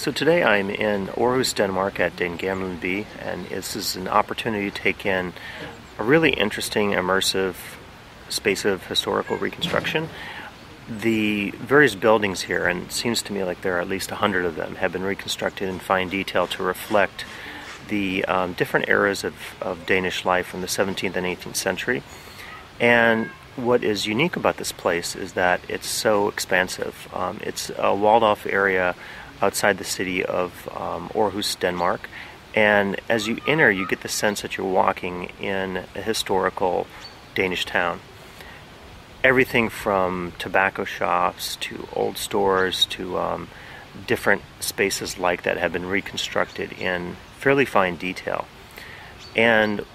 So today I'm in Aarhus, Denmark at Gamle, and this is an opportunity to take in a really interesting, immersive space of historical reconstruction. The various buildings here, and it seems to me like there are at least 100 of them, have been reconstructed in fine detail to reflect the different eras of Danish life from the 17th and 18th century. And what is unique about this place is that it's so expansive. It's a walled-off area outside the city of Aarhus, Denmark, and as you enter you get the sense that you're walking in a historical Danish town. Everything from tobacco shops to old stores to different spaces like that have been reconstructed in fairly fine detail. And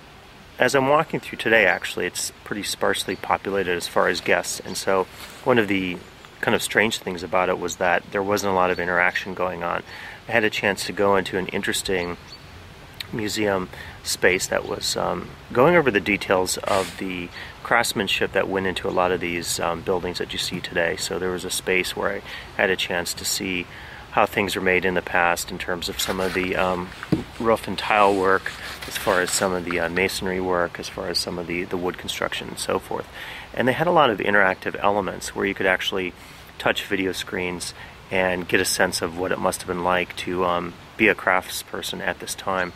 as I'm walking through today, actually, it's pretty sparsely populated as far as guests, and so one of the kind of strange things about it was that there wasn't a lot of interaction going on. I had a chance to go into an interesting museum space that was going over the details of the craftsmanship that went into a lot of these buildings that you see today. So there was a space where I had a chance to see how things were made in the past in terms of some of the roof and tile work, as far as some of the masonry work, as far as some of the wood construction and so forth. And they had a lot of interactive elements where you could actually touch video screens and get a sense of what it must have been like to be a craftsperson at this time.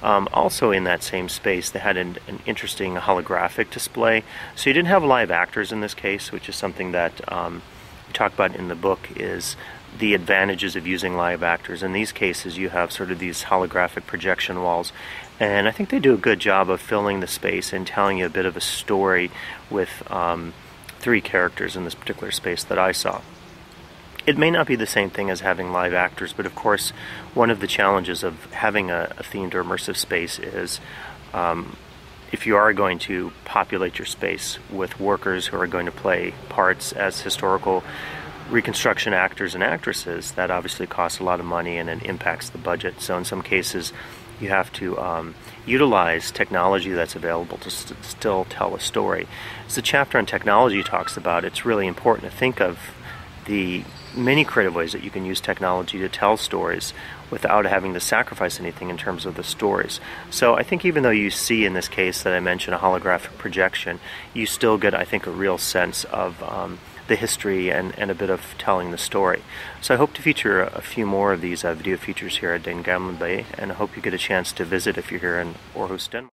Also in that same space they had an interesting holographic display. So you didn't have live actors in this case, which is something that we talk about in the book, is the advantages of using live actors. In these cases you have sort of these holographic projection walls, and I think they do a good job of filling the space and telling you a bit of a story with three characters in this particular space that I saw. It may not be the same thing as having live actors, but of course one of the challenges of having a themed or immersive space is if you are going to populate your space with workers who are going to play parts as historical reconstruction actors and actresses, that obviously costs a lot of money and it impacts the budget. So in some cases you have to utilize technology that's available to still tell a story. As the chapter on technology talks about, it's really important to think of the many creative ways that you can use technology to tell stories without having to sacrifice anything in terms of the stories. So I think even though you see in this case that I mentioned a holographic projection, you still get, I think, a real sense of the history and a bit of telling the story. So I hope to feature a few more of these video features here at Gamle, and I hope you get a chance to visit if you're here in Aarhus, Denmark.